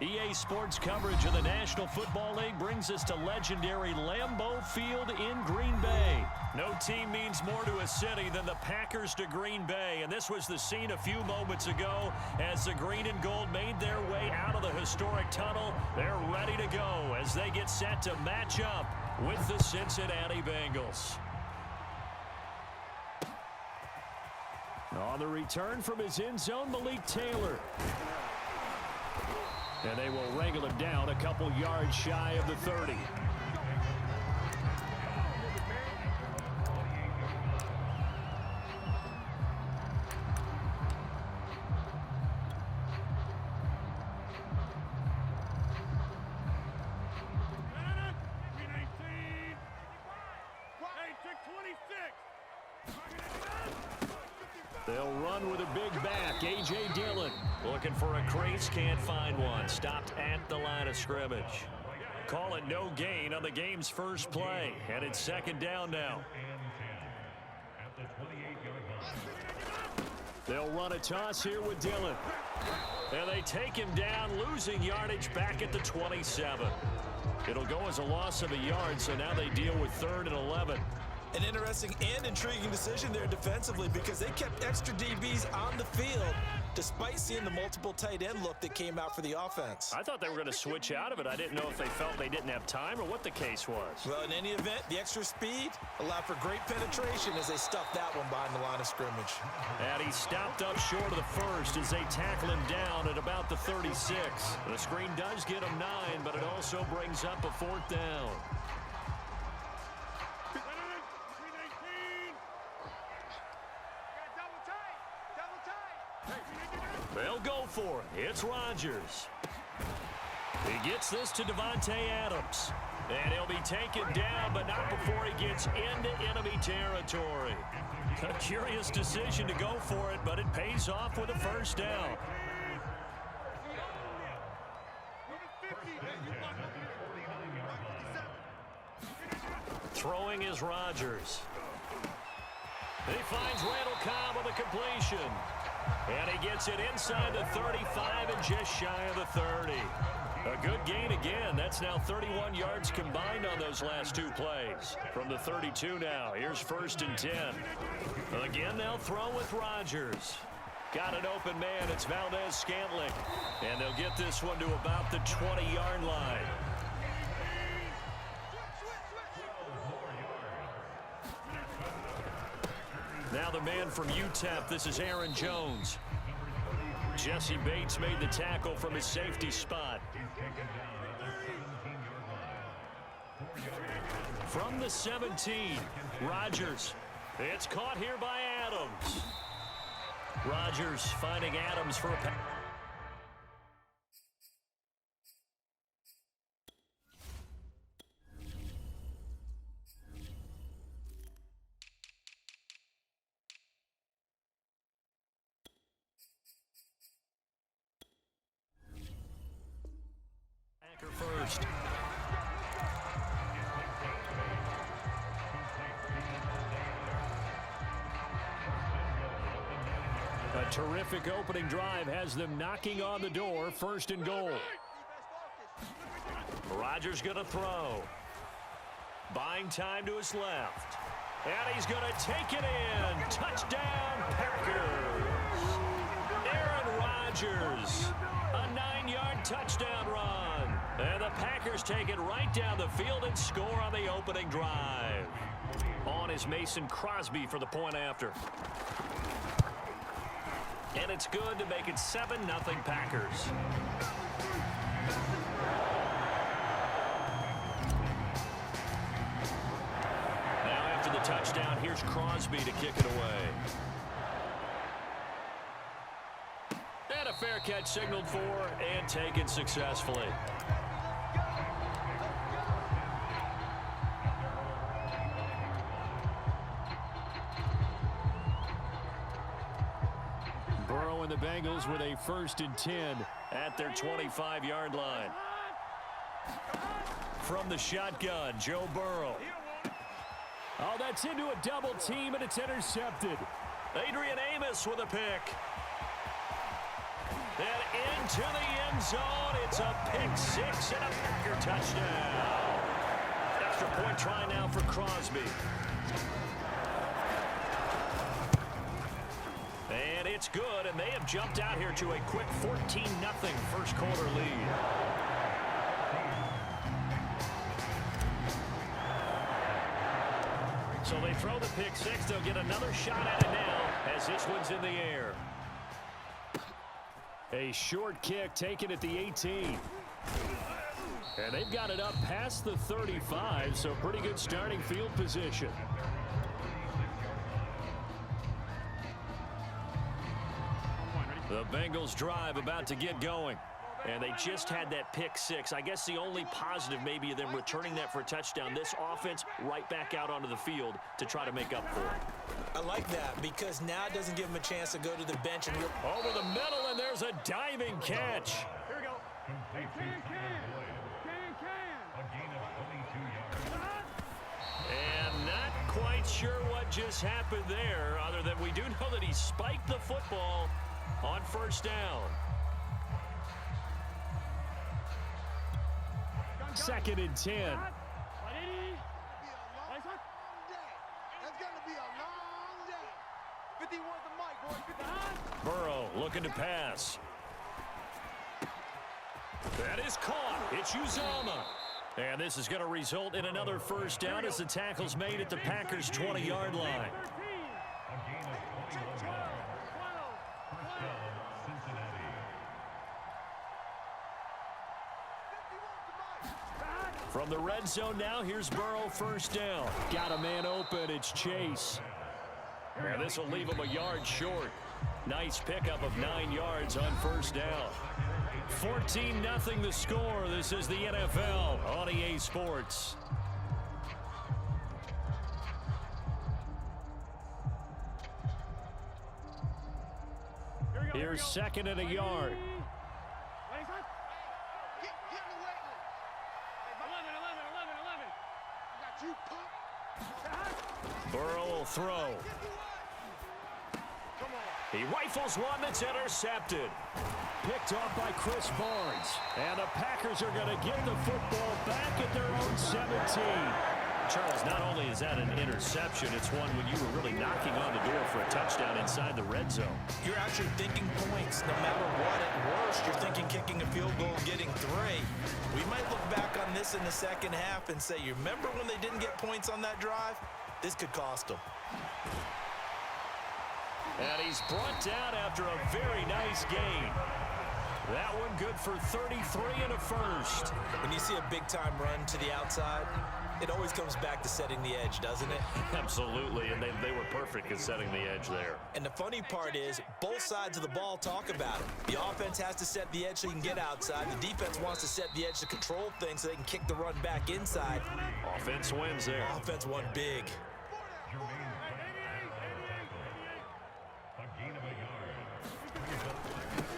EA Sports coverage of the National Football League brings us to legendary Lambeau Field in Green Bay. No team means more to a city than the Packers to Green Bay, and this was the scene a few moments ago as the green and gold made their way out of the historic tunnel. They're ready to go as they get set to match up with the Cincinnati Bengals. On the return from his end zone, Malik Taylor. And they will wrangle him down a couple yards shy of the 30. They'll run with a big back. A.J. Dillon looking for a crease, can't find one. Stopped at the line of scrimmage. Call it no gain on the game's first play, and it's second down now. They'll run a toss here with Dillon. And they take him down, losing yardage back at the 27. It'll go as a loss of a yard, so now they deal with 3rd and 11. An interesting and intriguing decision there defensively because they kept extra DBs on the field despite seeing the multiple tight end look that came out for the offense. I thought they were going to switch out of it. I didn't know if they felt they didn't have time or what the case was. Well, in any event, the extra speed allowed for great penetration as they stuffed that one behind the line of scrimmage. And he stopped up short of the first as they tackle him down at about the 36. The screen does get him 9, but it also brings up a 4th down. They'll go for it. It's Rodgers. He gets this to Davante Adams. And he'll be taken down, but not before he gets into enemy territory. A curious decision to go for it, but it pays off with a first down. Throwing is Rodgers. He finds Randall Cobb with a completion. And he gets it inside the 35 and just shy of the 30. A good gain again. That's now 31 yards combined on those last 2 plays. From the 32 now, here's 1st and 10. Again, they'll throw with Rodgers. Got an open man. It's Valdez-Scantling. And they'll get this one to about the 20-yard line. Now the man from UTEP, this is Aaron Jones. Jesse Bates made the tackle from his safety spot. From the 17, Rodgers. It's caught here by Adams. Rodgers finding Adams for a pass. First. A terrific opening drive has them knocking on the door. 1st and goal. Rodgers going to throw. Buying time to his left. And he's going to take it in. Touchdown, Packers. Aaron Rodgers. A 9-yard touchdown run. And the Packers take it right down the field and score on the opening drive. On is Mason Crosby for the point after. And it's good to make it 7-0 Packers. Now after the touchdown, here's Crosby to kick it away. And a fair catch signaled for and taken successfully. Burrow and the Bengals with a 1st and 10 at their 25-yard line. From the shotgun, Joe Burrow. Oh, that's into a double team, and it's intercepted. Adrian Amos with a pick. And into the end zone. It's a pick six and a Packer touchdown. Extra point try now for Crosby. And it's good, and they have jumped out here to a quick 14-0 first quarter lead. So they throw the pick six. They'll get another shot at it now as this one's in the air. A short kick taken at the 18. And they've got it up past the 35, so pretty good starting field position. The Bengals drive about to get going. And they just had that pick six. I guess the only positive maybe of them returning that for a touchdown. This offense right back out onto the field to try to make up for it. I like that because now it doesn't give them a chance to go to the bench and over the middle, and there's a diving catch. Here we go. And not quite sure what just happened there, other than we do know that he spiked the football on first down. Second and 10. That's going to be a long day. 51 the mic, boys. 59. Burrow looking to pass. That is caught. It's Uzama. And this is going to result in another first down as the tackle's made at the Packers' 20-yard line. From the red zone now, here's Burrow first down. Got a man open, it's Chase. And this will leave him a yard short. Nice pickup of 9 yards on first down. 14-0 the score. This is the NFL on EA Sports. Here's second and a yard. Burrow will throw. He rifles one that's intercepted. Picked off by Chris Barnes. And the Packers are going to get the football back at their own 17. Charles, not only is that an interception, it's one when you were really knocking on the door for a touchdown inside the red zone. you're actually thinking points. No matter what, at worst, you're thinking kicking a field goal, getting 3. We might look back on this in the second half and say, you remember when they didn't get points on that drive? This could cost them. And he's brought down after a very nice gain. That one good for 33 and a first. When you see a big-time run to the outside, it always comes back to setting the edge, doesn't it? Absolutely, and they were perfect at setting the edge there. And the funny part is, both sides of the ball talk about it. The offense has to set the edge so he can get outside. The defense wants to set the edge to control things so they can kick the run back inside. Offense wins there. Offense won big.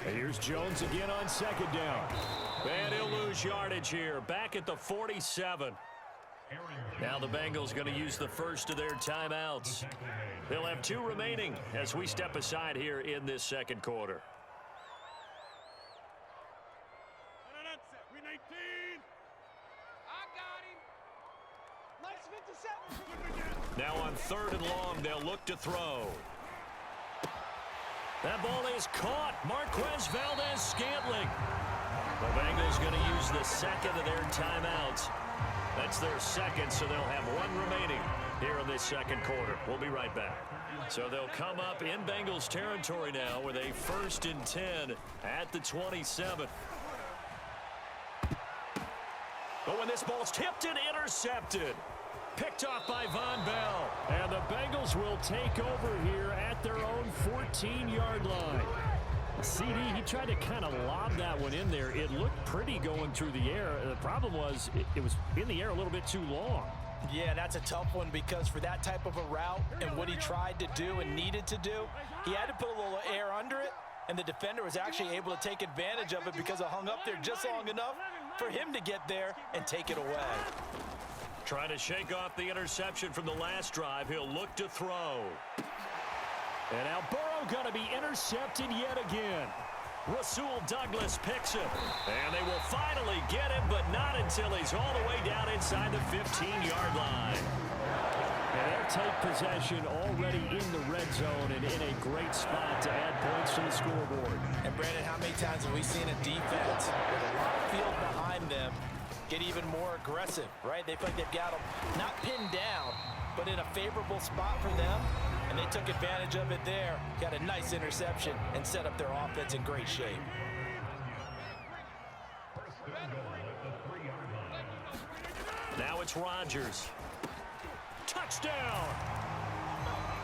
Here's Jones again on second down. And he'll lose yardage here. Back at the 47. Now the Bengals going to use the first of their timeouts. They'll have 2 remaining as we step aside here in this second quarter. Now on third and long, they'll look to throw. That ball is caught. Marquez Valdez-Scantling. The Bengals going to use the second of their timeouts. That's their second, so they'll have 1 remaining here in this second quarter. We'll be right back. So they'll come up in Bengals territory now with a 1st and 10 at the 27. But when this ball's tipped and intercepted. Picked off by Von Bell. And the Bengals will take over here at their own 14-yard line. CD, he tried to kind of lob that one in there. It looked pretty going through the air. The problem was it was in the air a little bit too long. Yeah, that's a tough one because for that type of a route and what he tried to do and needed to do, he had to put a little air under it, and the defender was actually able to take advantage of it because it hung up there just long enough for him to get there and take it away. Trying to shake off the interception from the last drive. He'll look to throw. And now Burrow going to be intercepted yet again. Rasul Douglas picks him. And they will finally get him, but not until he's all the way down inside the 15-yard line. And they'll take possession already in the red zone and in a great spot to add points to the scoreboard. And Brandon, how many times have we seen a defense with a lot of field behind them get even more aggressive, right? They feel like they've got them not pinned down, but in a favorable spot for them. And they took advantage of it there. Got a nice interception and set up their offense in great shape. Now it's Rodgers. Touchdown!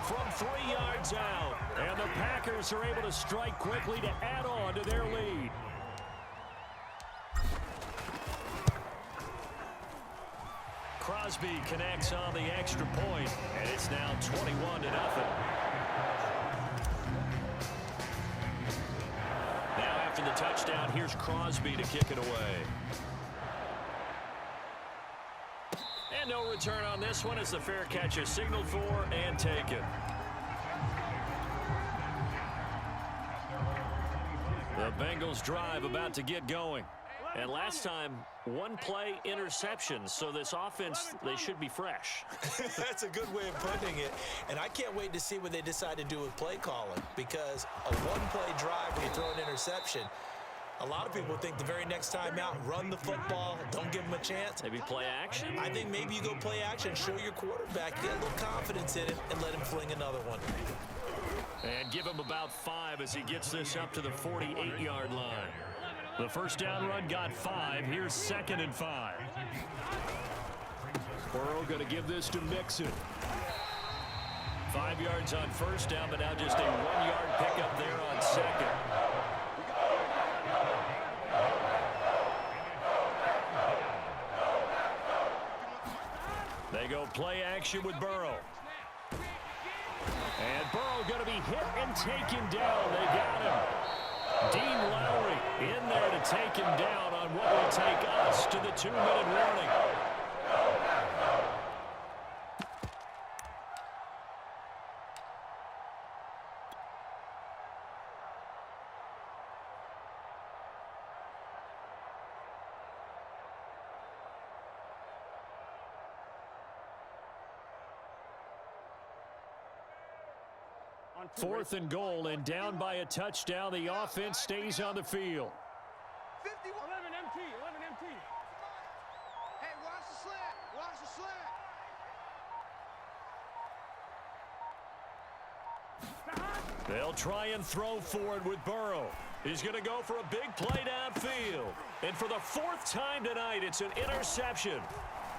From 3 yards out. And the Packers are able to strike quickly to add on to their lead. Crosby connects on the extra point, and it's now 21-0. Now after the touchdown, here's Crosby to kick it away. And no return on this one as the fair catch is signaled for and taken. The Bengals drive about to get going. And last time, one play interception, so this offense, they should be fresh. That's a good way of putting it. And I can't wait to see what they decide to do with play calling, because a one-play drive where you throw an interception, a lot of people think the very next time out, run the football, don't give them a chance. Maybe play action? I think maybe you go play action, show your quarterback, get a little confidence in it, and let him fling another one. And give him about 5 as he gets this up to the 48-yard line. The first down run got 5. Here's 2nd and 5. Burrow going to give this to Mixon. 5 yards on first down, but now just a 1-yard pickup there on 2nd. They go play action with Burrow. And Burrow going to be hit and taken down. They got him. Dean Lowry in there to take him down on what will take us to the 2-minute warning. Fourth and goal, and down by a touchdown. The offense stays on the field. 51. 11 MT, 11 MT. Hey, watch the slant. Watch the slant. They'll try and throw forward with Burrow. He's going to go for a big play downfield. And for the 4th time tonight, it's an interception.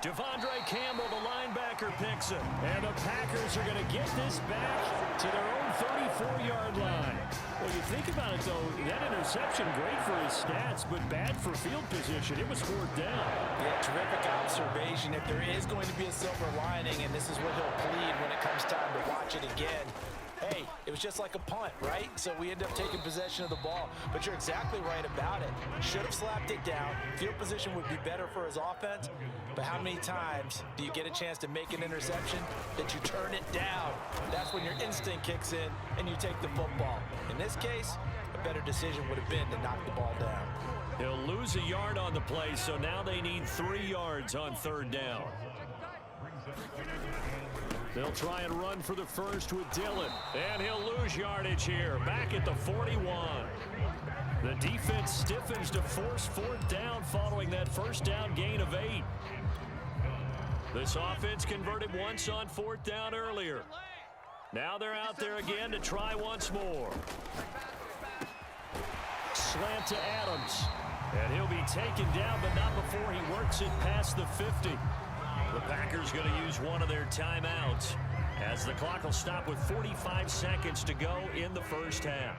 Devondre Campbell, the linebacker, picks him. And the Packers are going to get this back to their own 34-yard line. Well, you think about it, though, that interception, great for his stats, but bad for field position. It was 4th down. Yeah, terrific observation. If there is going to be a silver lining, and this is what he'll plead when it comes time to watch it again, hey, it was just like a punt, right? So we end up taking possession of the ball. But you're exactly right about it. Should have slapped it down. Field position would be better for his offense. But how many times do you get a chance to make an interception that you turn it down? That's when your instinct kicks in and you take the football. In this case, a better decision would have been to knock the ball down. He'll lose a yard on the play, so now they need 3 yards on 3rd down. They'll try and run for the first with Dillon. And he'll lose yardage here, back at the 41. The defense stiffens to force 4th down following that first down gain of 8. This offense converted once on 4th down earlier. Now they're out there again to try once more. Slant to Adams. And he'll be taken down, but not before he works it past the 50. The Packers going to use one of their timeouts as the clock will stop with 45 seconds to go in the first half.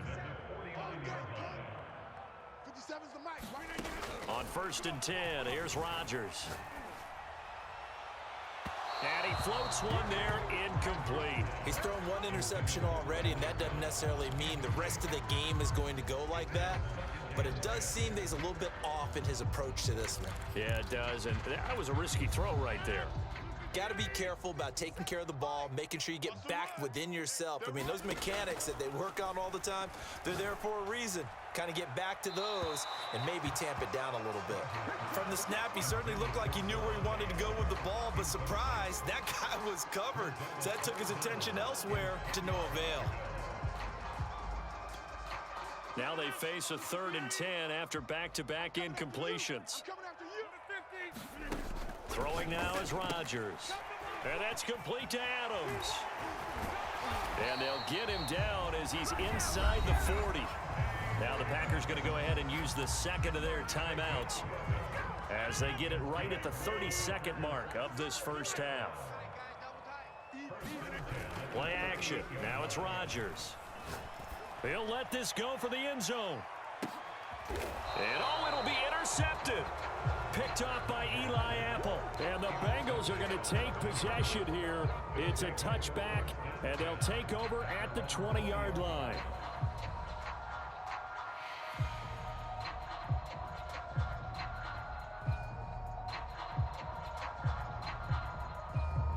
57's the mic. On 1st and 10, here's Rodgers. And he floats one there, incomplete. He's thrown one interception already, and that doesn't necessarily mean the rest of the game is going to go like that. But it does seem that he's a little bit off in his approach to this one. Yeah, it does, and that was a risky throw right there. got to be careful about taking care of the ball, making sure you get back within yourself. I mean, those mechanics that they work on all the time, they're there for a reason. Kind of get back to those and maybe tamp it down a little bit. From the snap, he certainly looked like he knew where he wanted to go with the ball, but surprise, that guy was covered. So that took his attention elsewhere to no avail. Now they face a 3rd and 10 after back-to-back incompletions. Throwing now is Rodgers. And that's complete to Adams. And they'll get him down as he's inside the 40. Now the Packers going to go ahead and use the second of their timeouts as they get it right at the 32nd mark of this first half. Play action. Now it's Rodgers. He'll let this go for the end zone. And it'll be intercepted. Picked off by Eli Apple. And the Bengals are going to take possession here. It's a touchback, and they'll take over at the 20-yard line.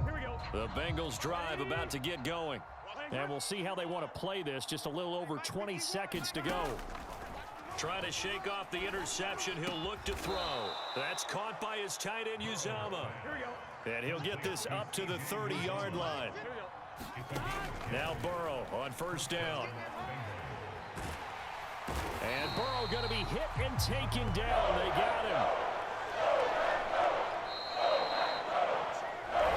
Here we go. The Bengals drive about to get going. And we'll see how they want to play this. Just a little over 20 seconds to go. Trying to shake off the interception. He'll look to throw. That's caught by his tight end, Uzomah. And he'll get this up to the 30-yard line. Now Burrow on first down. And Burrow going to be hit and taken down. They got him.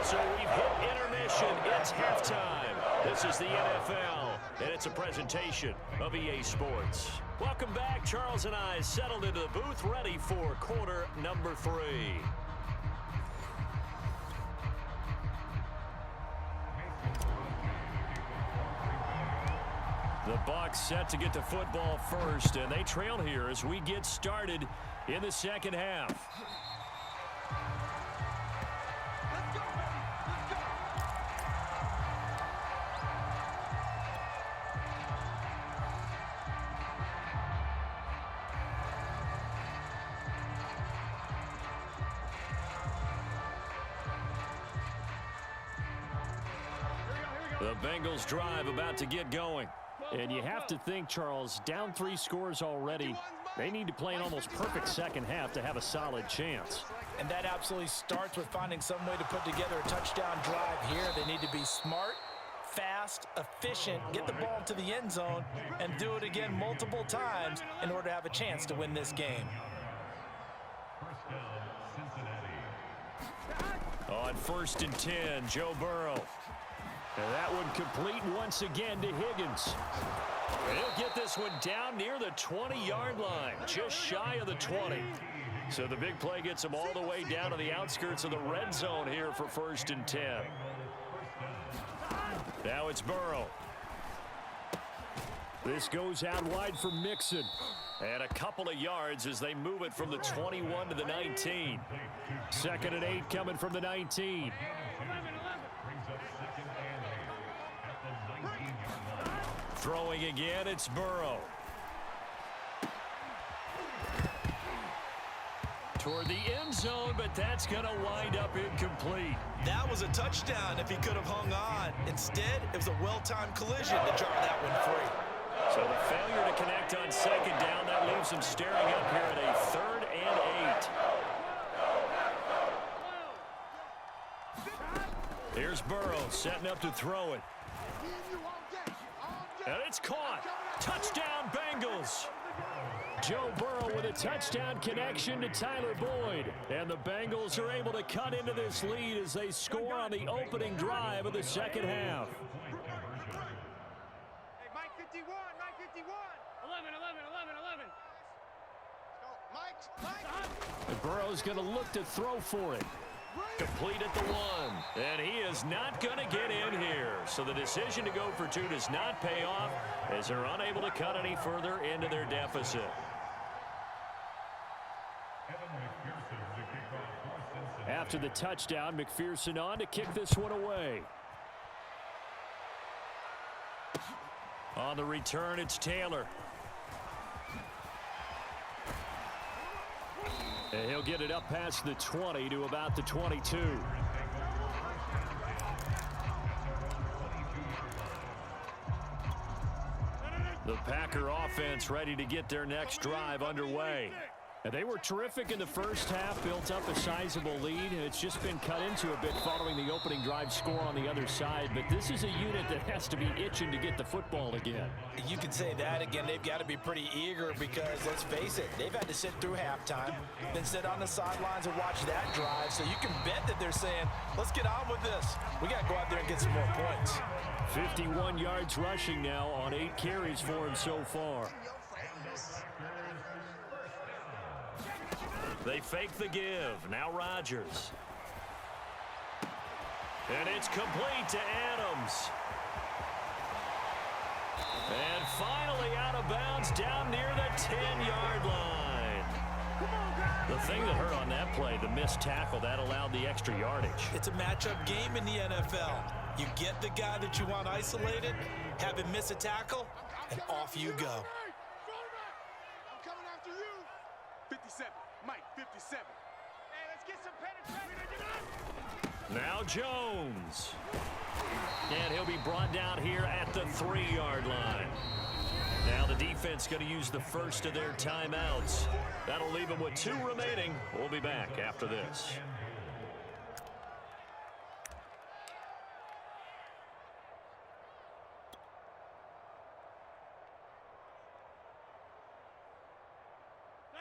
So we've hit intermission. It's halftime. This is the NFL, and it's a presentation of EA Sports. Welcome back. Charles and I settled into the booth, ready for quarter number 3. The Bucs set to get the football first, and they trail here as we get started in the second half. The Bengals drive about to get going. And you have to think, Charles, down 3 scores already. They need to play an almost perfect second half to have a solid chance. And that absolutely starts with finding some way to put together a touchdown drive here. They need to be smart, fast, efficient, get the ball to the end zone, and do it again multiple times in order to have a chance to win this game. On 1st and 10, Joe Burrow. And that one complete once again to Higgins. He'll get this one down near the 20-yard line, just shy of the 20. So the big play gets him all the way down to the outskirts of the red zone here for 1st and 10. Now it's Burrow. This goes out wide for Mixon. And a couple of yards as they move it from the 21 to the 19. 2nd and 8 coming from the 19. Throwing again, it's Burrow. Toward the end zone, but that's going to wind up incomplete. That was a touchdown if he could have hung on. Instead, it was a well-timed collision to jar that one free. So the failure to connect on 2nd down, that leaves him staring up here at a 3rd and 8. Here's Burrow setting up to throw it. And it's caught. Touchdown, Bengals. Joe Burrow with a touchdown connection to Tyler Boyd. And the Bengals are able to cut into this lead as they score on the opening drive of the second half. Hey, Mike 51, Mike 51. 11, 11. And Burrow's going to look to throw for it. Complete at the 1. And he is not going to get in here. So the decision to go for 2 does not pay off as they're unable to cut any further into their deficit. After the touchdown, McPherson on to kick this one away. On the return, it's Taylor. And he'll get it up past the 20 to about the 22. The Packer offense ready to get their next drive underway. And they were terrific in the first half, built up a sizable lead, and it's just been cut into a bit following the opening drive score on the other side. But this is a unit that has to be itching to get the football again. You can say that again. They've got to be pretty eager because, let's face it, they've had to sit through halftime, then sit on the sidelines and watch that drive. So you can bet that they're saying, let's get on with this. We got to go out there and get some more points. 51 yards rushing now on 8 carries for him so far. They fake the give. Now Rodgers. And it's complete to Adams. And finally out of bounds down near the 10-yard line. The thing that hurt on that play, the missed tackle, that allowed the extra yardage. It's a matchup game in the NFL. You get the guy that you want isolated, have him miss a tackle, and off you go. I'm coming after you. 57. Mike, 57. Hey, let's get some penetration. Now Jones. And he'll be brought down here at the 3-yard line. Now the defense going to use the first of their timeouts. That'll leave them with 2 remaining. We'll be back after this.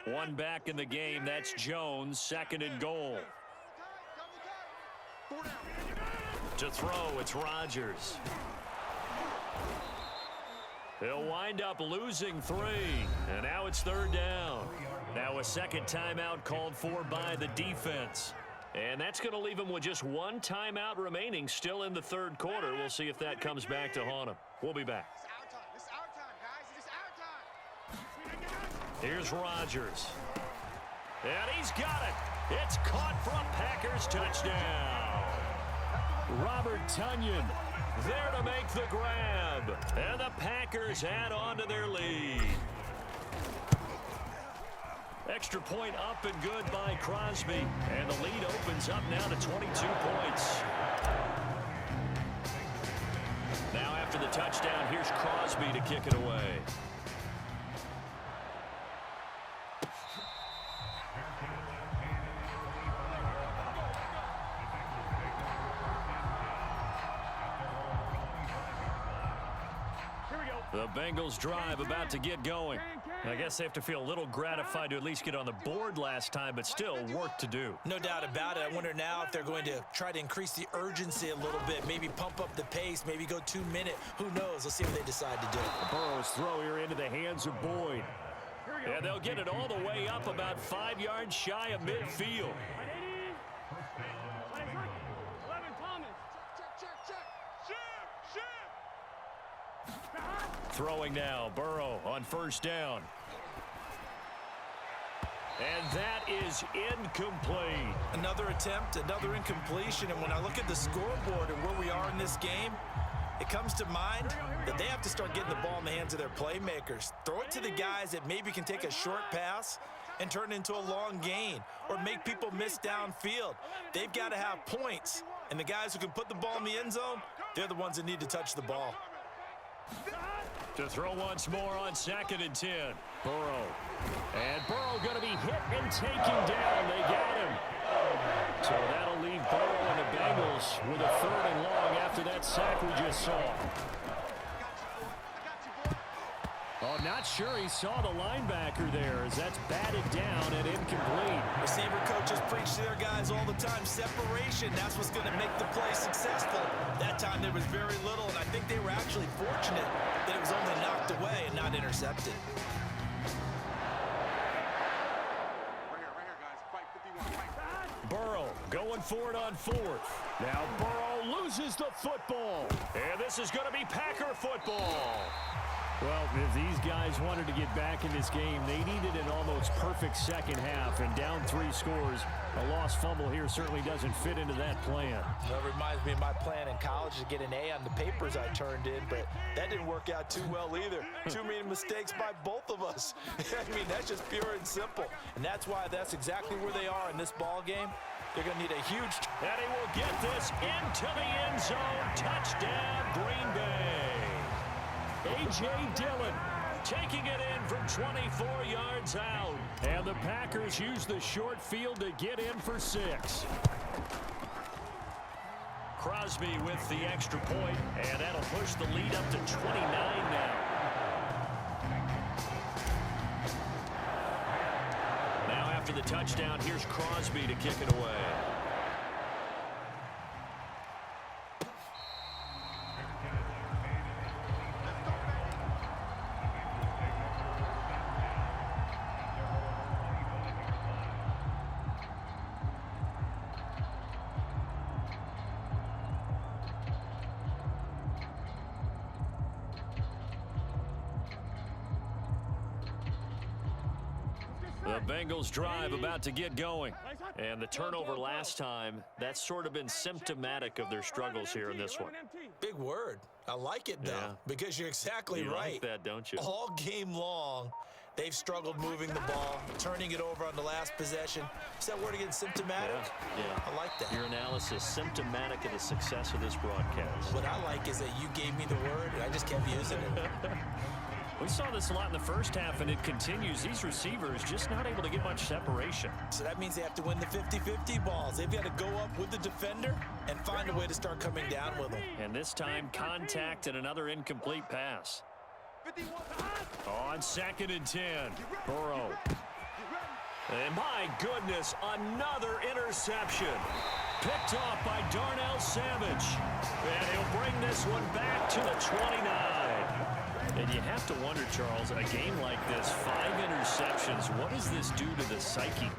One back in the game. That's Jones. 2nd and goal. To throw, it's Rodgers. He'll wind up losing 3. And now it's 3rd down. Now a second timeout called for by the defense. And that's going to leave him with just 1 timeout remaining still in the 3rd quarter. We'll see if that comes back to haunt him. We'll be back. It's our time, guys. It's our time. Here's Rodgers. And he's got it. It's caught for a Packers touchdown. Robert Tonyan there to make the grab. And the Packers add on to their lead. Extra point up and good by Crosby. And the lead opens up now to 22 points. Now after the touchdown, here's Crosby to kick it away. The Bengals drive about to get going. I guess they have to feel a little gratified to at least get on the board last time, but still work to do. No doubt about it. I wonder now if they're going to try to increase the urgency a little bit, maybe pump up the pace, maybe go 2-minute. Who knows? Let's see what they decide to do. Burrow's throw here into the hands of Boyd. And they'll get it all the way up about 5 yards shy of midfield. Throwing now, Burrow on 1st down. And that is incomplete. Another attempt, another incompletion. And when I look at the scoreboard and where we are in this game, it comes to mind that they have to start getting the ball in the hands of their playmakers. Throw it to the guys that maybe can take a short pass and turn it into a long gain or make people miss downfield. They've got to have points. And the guys who can put the ball in the end zone, they're the ones that need to touch the ball. To throw once more on 2nd and 10. Burrow. And Burrow going to be hit and taken down. They got him. So that'll leave Burrow and the Bengals with a 3rd and long after that sack we just saw. Oh, not sure he saw the linebacker there as that's batted down and incomplete. Receiver coaches preach to their guys all the time. Separation, that's what's going to make the play successful. That time there was very little, and I think they were actually fortunate that it was only knocked away and not intercepted. Burrow going for it on 4th. Now Burrow loses the football. And this is going to be Packer football. Well, if these guys wanted to get back in this game, they needed an almost perfect second half. And down 3 scores, a lost fumble here certainly doesn't fit into that plan. That reminds me of my plan in college to get an A on the papers I turned in, but that didn't work out too well either. Too many mistakes by both of us. I mean, that's just pure and simple. And that's why that's exactly where they are in this ball game. They're going to need a huge... And he will get this into the end zone. Touchdown, Green Bay. A.J. Dillon taking it in from 24 yards out. And the Packers use the short field to get in for 6. Crosby with the extra point, and that'll push the lead up to 29 now. Now after the touchdown, here's Crosby to kick it away. The Bengals drive about to get going. And the turnover last time, that's sort of been symptomatic of their struggles here in this one. Big word. I like it, though, because you're exactly you right. Like that, don't you? All game long, they've struggled moving the ball, turning it over on the last possession. Is that word again, symptomatic? Yeah. I like that. Your analysis, symptomatic of the success of this broadcast. What I like is that you gave me the word, and I just kept using it. We saw this a lot in the first half, and it continues. These receivers just not able to get much separation. So that means they have to win the 50-50 balls. They've got to go up with the defender and find a way to start coming down with them. And this time, contact and another incomplete pass. On 2nd and 10, Burrow. And my goodness, another interception. Picked off by Darnell Savage. And he'll bring this one back to the 29. And you have to wonder, Charles, a game like this, 5 interceptions, what does this do to the psyche